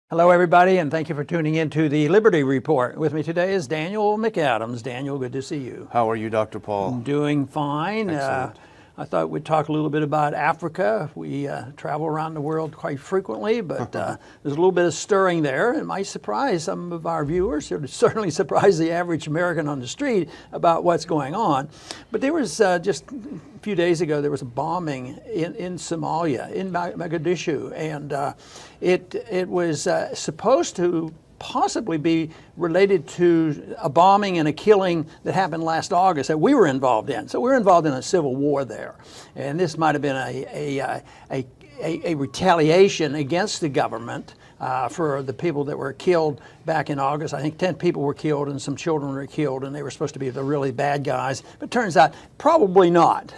Hello, everybody, and thank you for tuning in to the Liberty Report. With me today is Daniel McAdams. Daniel, good to see you. How are you, Dr. Paul? I'm doing fine. Excellent. I thought we'd talk a little bit about Africa. We travel around the world quite frequently, but there's a little bit of stirring there. It might surprise some of our viewers. It would certainly surprise the average American on the street about what's going on. But there was just a few days ago, there was a bombing in Somalia, in Mogadishu, and it was supposed to possibly be related to a bombing and a killing that happened last August that we were involved in. So we're involved in a civil war there. And this might have been a retaliation against the government for the people that were killed back in August. I think 10 people were killed and some children were killed, and they were supposed to be the really bad guys. But it turns out probably not,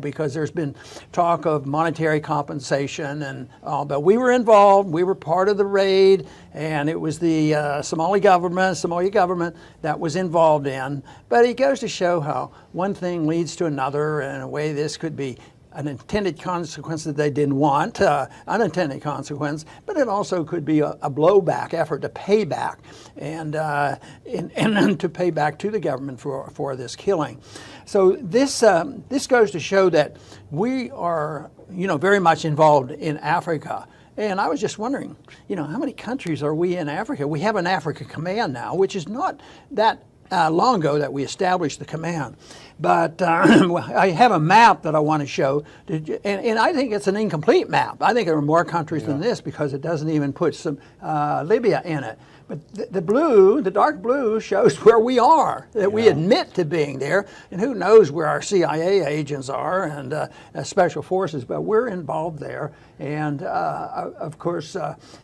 because there's been talk of monetary compensation and all. But we were involved. We were part of the raid, and it was the Somalia government that was involved in. But it goes to show how one thing leads to another, and in a way this could be an intended consequence that they didn't want, unintended consequence, but it also could be a blowback effort to pay back and to pay back to the government for this killing. So this goes to show that we are very much involved in Africa. And I was just wondering, how many countries are we in Africa? We have an Africa Command now, which is not that long ago that we established the command. But I have a map that I want to show, and I think it's an incomplete map. I think there are more countries than this because it doesn't even put some Libya in it. But the dark blue, shows where we are, that we admit to being there, and who knows where our CIA agents are and special forces, but we're involved there. And of course,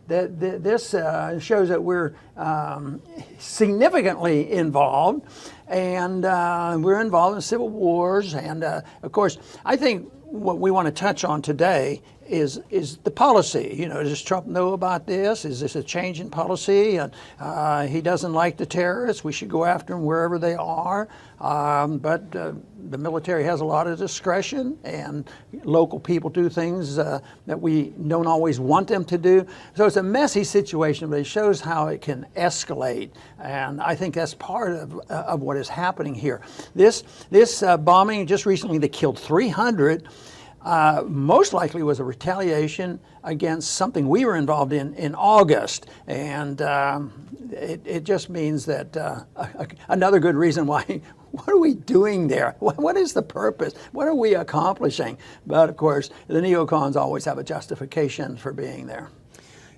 this shows that we're significantly involved, and we're involved in civil wars. And of course, I think what we want to touch on today is the policy. Does Trump know about this? Is this a change in policy? And he doesn't like the terrorists. We should go after them wherever they are. But the military has a lot of discretion, and local people do things that we don't always want them to do. So it's a messy situation, but it shows how it can escalate. And I think that's part of what is happening here. This bombing just recently that killed 300. Most likely was a retaliation against something we were involved in August. And it just means that another good reason why, what are we doing there? What is the purpose? What are we accomplishing? But of course, the neocons always have a justification for being there.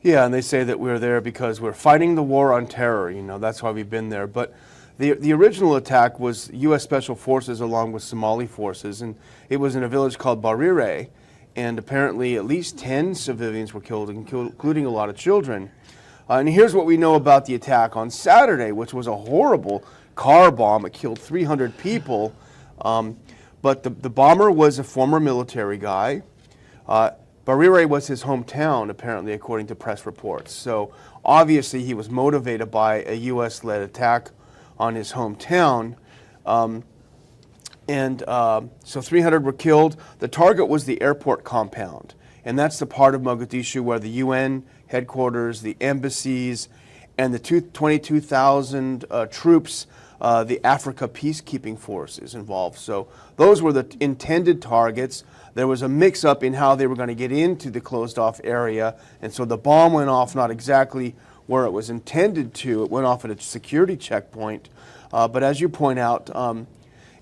Yeah, and they say that we're there because we're fighting the war on terror. That's why we've been there. But the original attack was U.S. Special Forces along with Somali forces, and it was in a village called Barire, and apparently at least 10 civilians were killed, including a lot of children. And here's what we know about the attack on Saturday, which was a horrible car bomb. It killed 300 people, but the bomber was a former military guy. Barire was his hometown, apparently, according to press reports. So obviously he was motivated by a U.S.-led attack on his hometown. So 300 were killed. The target was the airport compound, and that's the part of Mogadishu where the UN headquarters, the embassies, and the 22,000 troops, the Africa Peacekeeping Force is involved. So those were the intended targets. There was a mix-up in how they were going to get into the closed-off area, and so the bomb went off not exactly where it was intended to. It went off at a security checkpoint. But as you point out,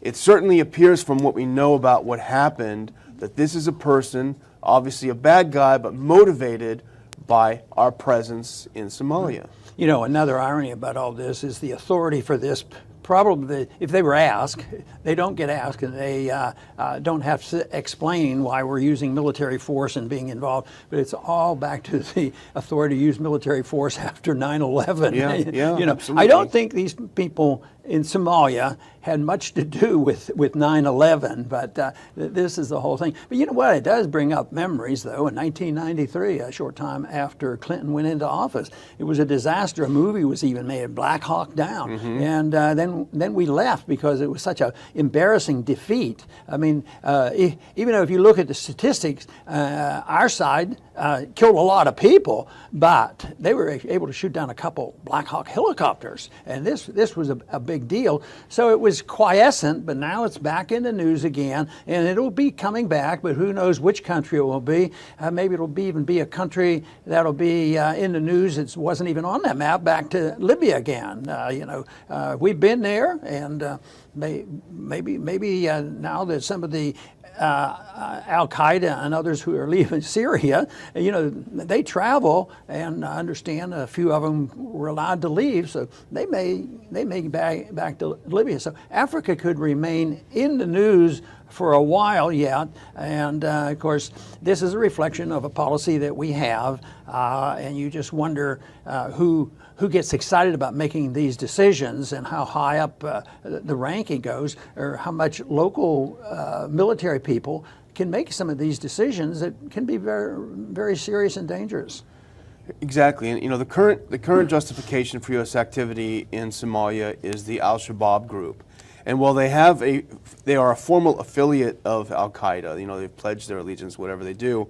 it certainly appears from what we know about what happened that this is a person, obviously a bad guy, but motivated by our presence in Somalia. Another irony about all this is the authority for this. Probably, if they were asked, they don't get asked, and they don't have to explain why we're using military force and being involved. But it's all back to the authority to use military force after 9/11. Yeah, absolutely. I don't think these people in Somalia had much to do with 9/11, but this is the whole thing. But you know what? It does bring up memories, though. In 1993, a short time after Clinton went into office, it was a disaster. A movie was even made, Black Hawk Down, and then then we left because it was such an embarrassing defeat. I mean, even though if you look at the statistics, our side killed a lot of people, but they were able to shoot down a couple Black Hawk helicopters, and this was a big deal. So it was quiescent, but now it's back in the news again, and it'll be coming back, but who knows which country it will be. Maybe it'll even be a country that'll be in the news. It wasn't even on that map, back to Libya again. We've been there, and maybe now that some of the Al-Qaeda and others who are leaving Syria, they travel, and I understand a few of them were allowed to leave, so they may back to Libya. So Africa could remain in the news for a while yet, and of course this is a reflection of a policy that we have, and you just wonder who gets excited about making these decisions and how high up the ranking goes, or how much local military people can make some of these decisions that can be very, very serious and dangerous. Exactly, and the current justification for U.S. activity in Somalia is the Al-Shabaab group, and while they are a formal affiliate of Al-Qaeda, they've pledged their allegiance, whatever they do.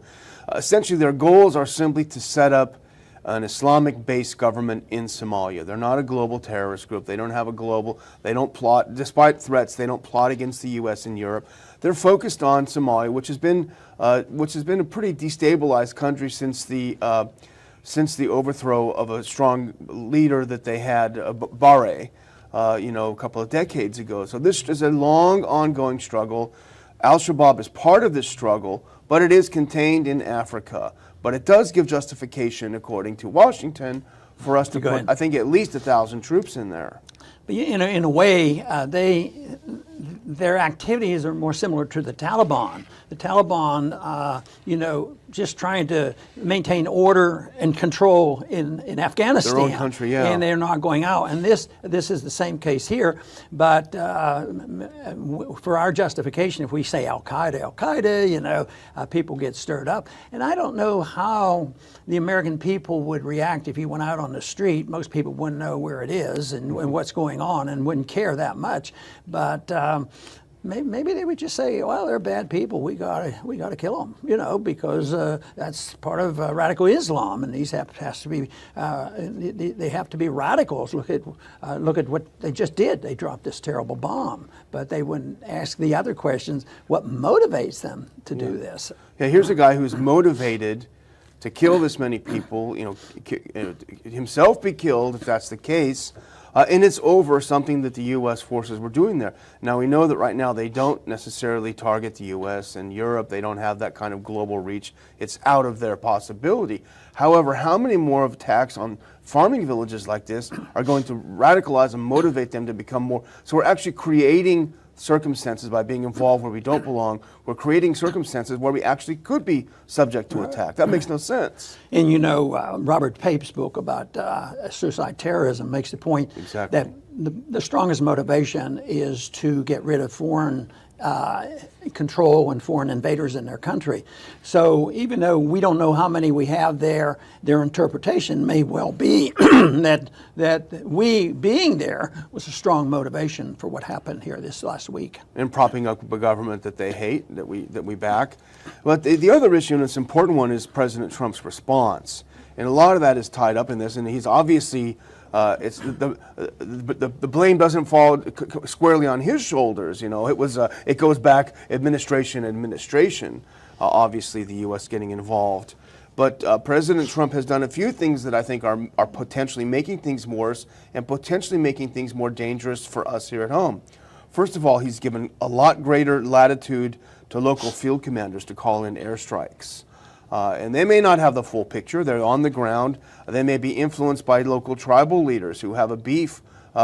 Essentially, their goals are simply to set up an Islamic-based government in Somalia. They're not a global terrorist group. They don't have they don't plot, despite threats, they don't plot against the U.S. and Europe. They're focused on Somalia, which has been a pretty destabilized country since the overthrow of a strong leader that they had, Barre, a couple of decades ago. So this is a long, ongoing struggle. Al-Shabaab is part of this struggle, but it is contained in Africa. But it does give justification, according to Washington, for us to put, I think, at least 1,000 troops in there. But in a way, their activities are more similar to the Taliban. The Taliban, just trying to maintain order and control in Afghanistan. Their own country, yeah. And they're not going out. And this is the same case here. But for our justification, if we say Al-Qaeda, people get stirred up. And I don't know how the American people would react if you went out on the street. Most people wouldn't know where it is and what's going on, and wouldn't care that much. But maybe they would just say, well, they're bad people. We gotta kill them, because that's part of radical Islam, and these has to be they have to be radicals. Look at what they just did. They dropped this terrible bomb, but they wouldn't ask the other questions. What motivates them to do this? Yeah, here's a guy who's motivated to kill this many people. Himself be killed if that's the case. And it's over something that the U.S. forces were doing there. Now, we know that right now they don't necessarily target the U.S. and Europe. They don't have that kind of global reach. It's out of their possibility. However, how many more attacks on farming villages like this are going to radicalize and motivate them to become more? So we're actually creating circumstances by being involved where we don't belong. We're creating circumstances where we actually could be subject to attack. That makes no sense. And Robert Pape's book about suicide terrorism makes the point that the strongest motivation is to get rid of foreign control and foreign invaders in their country. So even though we don't know how many we have there, their interpretation may well be that we being there was a strong motivation for what happened here this last week. And propping up a government that they hate, that we back. But the other issue, and it's an important one, is President Trump's response. And a lot of that is tied up in this, and he's obviously it's the blame doesn't fall squarely on his shoulders. It goes back administration. Obviously, the U.S. getting involved, but President Trump has done a few things that I think are potentially making things worse and potentially making things more dangerous for us here at home. First of all, he's given a lot greater latitude to local field commanders to call in airstrikes. And they may not have the full picture. They're on the ground. They may be influenced by local tribal leaders who have a beef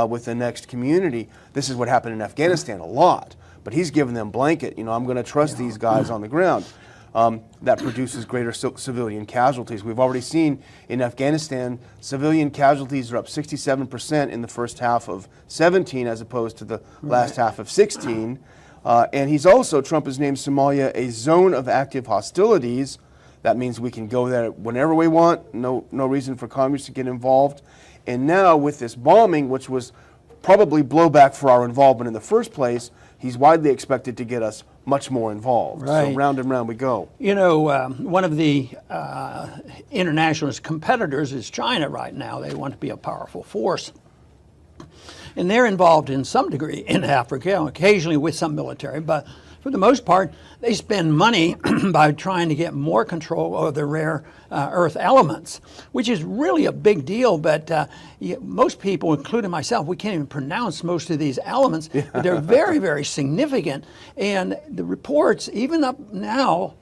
with the next community. This is what happened in Afghanistan a lot. But he's given them blanket. I'm going to trust these guys on the ground. That produces greater civilian casualties. We've already seen in Afghanistan, civilian casualties are up 67% in the first half of 17 as opposed to the last half of 16. And Trump has named Somalia a zone of active hostilities. That means we can go there whenever we want, no reason for Congress to get involved. And now with this bombing, which was probably blowback for our involvement in the first place, he's widely expected to get us much more involved. Right. So round and round we go. You know, one of the internationalist competitors is China right now. They want to be a powerful force. And they're involved in some degree in Africa, occasionally with some military, but for the most part, they spend money by trying to get more control of the rare earth elements, which is really a big deal. But most people, including myself, we can't even pronounce most of these elements. But they're very, very significant. And the reports, even up now,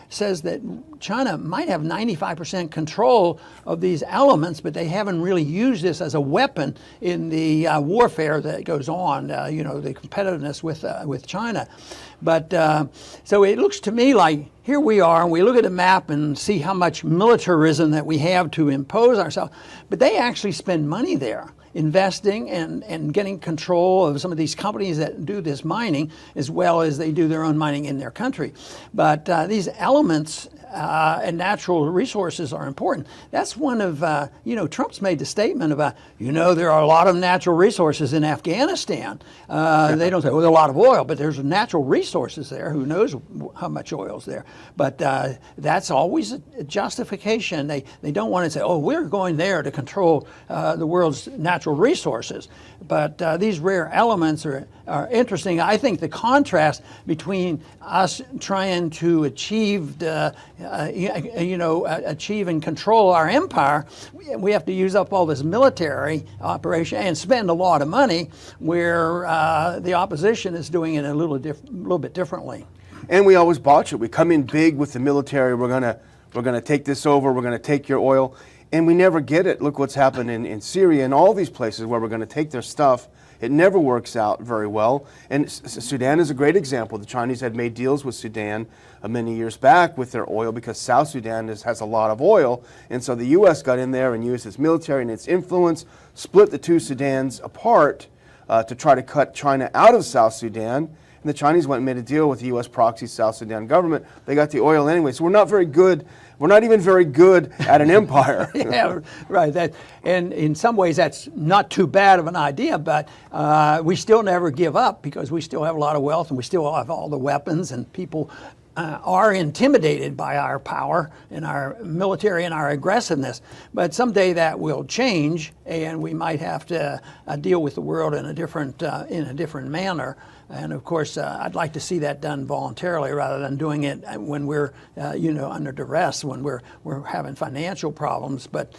says that China might have 95% control of these elements, but they haven't really used this as a weapon in the warfare that goes on, you know, the competitiveness with China. But so it looks to me like here we are, and we look at a map and see how much militarism that we have to impose ourselves. But they actually spend money there, investing and getting control of some of these companies that do this mining, as well as they do their own mining in their country. But these elements and natural resources are important. That's one of, you know, Trump's made the statement about, you know, there are a lot of natural resources in Afghanistan. They don't say, well, there's a lot of oil, but there's natural resources there. Who knows how much oil's there? But that's always a justification. They don't want to say, oh, we're going there to control the world's natural resources. But these rare elements are interesting. I think the contrast between us trying to achieve achieve and control our empire, we have to use up all this military operation and spend a lot of money, where the opposition is doing it a little bit differently. And we always botch it. We come in big with the military. We're gonna take this over. We're gonna take your oil, and we never get it. Look what's happened in Syria and all these places where we're gonna take their stuff. It never works out very well. And Sudan is a great example. The Chinese had made deals with Sudan many years back with their oil, because South Sudan has a lot of oil. And so the U.S. got in there and used its military and its influence, split the two Sudans apart to try to cut China out of South Sudan. And the Chinese went and made a deal with the U.S. proxy South Sudan government. They got the oil anyway. So we're not very good. We're not even very good at an empire. Yeah, right. And in some ways, that's not too bad of an idea, but we still never give up, because we still have a lot of wealth and we still have all the weapons, and people are intimidated by our power and our military and our aggressiveness. But someday that will change, and we might have to deal with the world in a different manner. And of course, I'd like to see that done voluntarily rather than doing it when we're, under duress, when we're having financial problems. But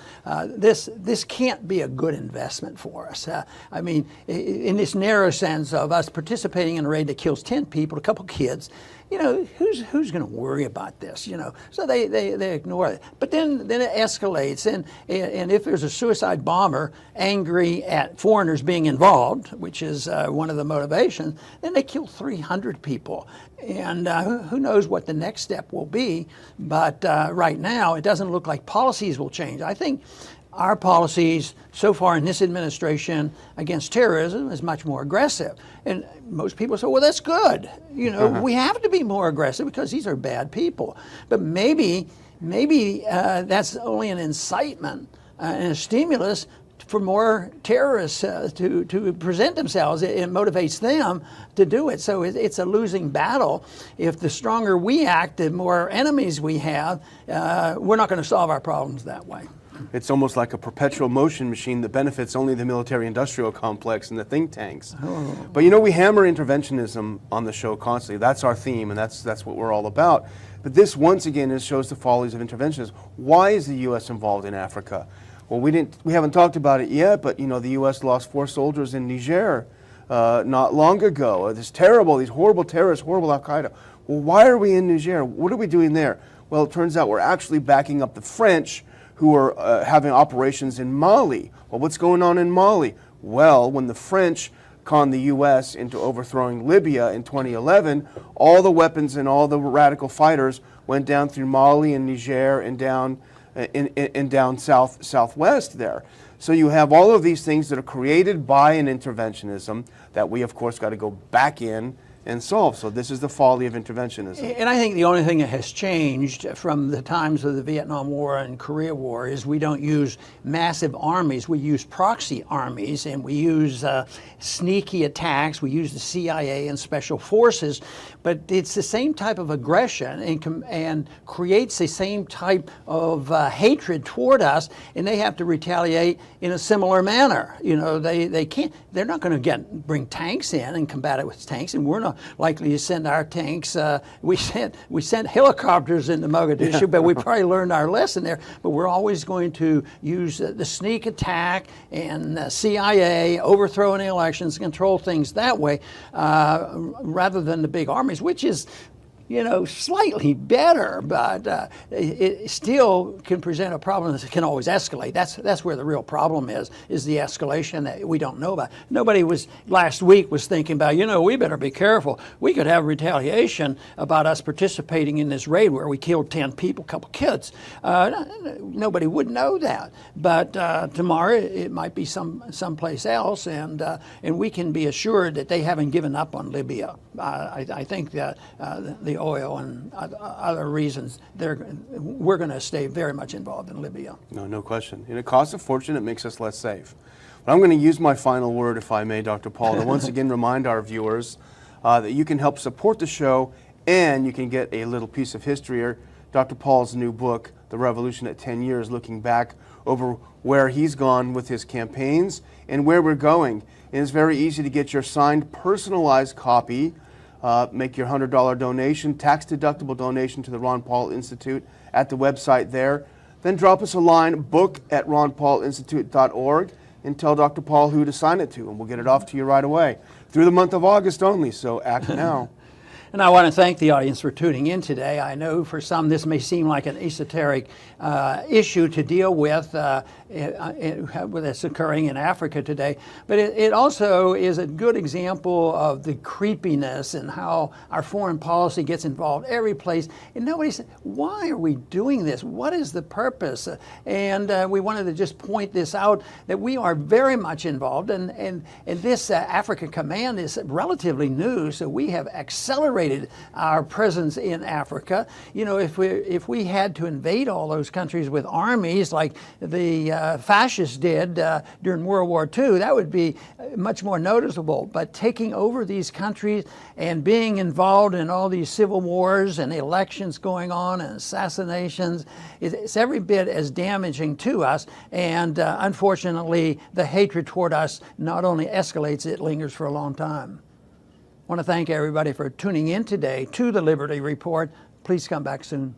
this can't be a good investment for us. I mean, in this narrow sense of us participating in a raid that kills 10 people, a couple kids, who's going to worry about this? So they ignore it. But then it escalates, and if there's a suicide bomber angry at foreigners being involved, which is one of the motivations, then they kill 300 people. And who knows what the next step will be? But right now, it doesn't look like policies will change. I think our policies so far in this administration against terrorism is much more aggressive. And most people say, well, that's good. We have to be more aggressive because these are bad people. But maybe that's only an incitement and a stimulus for more terrorists to present themselves. It motivates them to do it. So it's a losing battle. If the stronger we act, the more enemies we have, we're not going to solve our problems that way. It's almost like a perpetual motion machine that benefits only the military-industrial complex and the think tanks. Oh. But we hammer interventionism on the show constantly. That's our theme, and that's what we're all about. But this, once again, shows the follies of interventionism. Why is the U.S. involved in Africa? Well, we haven't talked about it yet, but the U.S. lost 4 soldiers in Niger not long ago. This terrible, these horrible terrorists, horrible Al-Qaeda. Well, why are we in Niger? What are we doing there? Well, it turns out we're actually backing up the French, who are having operations in Mali. Well, what's going on in Mali? Well, when the French conned the U.S. into overthrowing Libya in 2011, all the weapons and all the radical fighters went down through Mali and Niger and down southwest there. So you have all of these things that are created by an interventionism that we, of course, got to go back in and solve. So this is the folly of interventionism. And I think the only thing that has changed from the times of the Vietnam War and Korea War is we don't use massive armies. We use proxy armies, and we use sneaky attacks. We use the CIA and special forces, but it's the same type of aggression and creates the same type of hatred toward us, and they have to retaliate in a similar manner. You know, they can't. They're not going to bring tanks in and combat it with tanks, and we're not likely to send our tanks. We sent helicopters into Mogadishu, but we probably learned our lesson there. But we're always going to use the sneak attack and CIA, overthrowing elections, control things that way, rather than the big armies, which is, you know, slightly better, but it still can present a problem that can always escalate. That's where the real problem is the escalation that we don't know about. Nobody last week was thinking about, you know, we better be careful. We could have retaliation about us participating in this raid where we killed 10 people, a couple kids. Nobody would know that. But tomorrow it might be someplace else, and we can be assured that they haven't given up on Libya. I think that the oil and other reasons, we're going to stay very much involved in Libya. No question. And it costs a fortune. It makes us less safe. But I'm going to use my final word, if I may, Dr. Paul, to once again remind our viewers that you can help support the show, and you can get a little piece of history here. Dr. Paul's new book, The Revolution at 10 Years, looking back over where he's gone with his campaigns and where we're going. And it's very easy to get your signed, personalized copy. Make your $100 donation, tax-deductible donation to the Ron Paul Institute at the website there. Then drop us a line, book@ronpaulinstitute.org, and tell Dr. Paul who to sign it to, and we'll get it off to you right away. Through the month of August only, so act now. And I want to thank the audience for tuning in today. I know for some this may seem like an esoteric issue to deal with that's occurring in Africa today, but it also is a good example of the creepiness and how our foreign policy gets involved every place. And nobody said, why are we doing this? What is the purpose? And we wanted to just point this out, that we are very much involved, and this Africa Command is relatively new, so we have accelerated our presence in Africa. You know, if we had to invade all those countries with armies like the fascists did during World War II, that would be much more noticeable. But taking over these countries and being involved in all these civil wars and elections going on and assassinations, it's every bit as damaging to us. And unfortunately, the hatred toward us not only escalates, it lingers for a long time. I want to thank everybody for tuning in today to the Liberty Report. Please come back soon.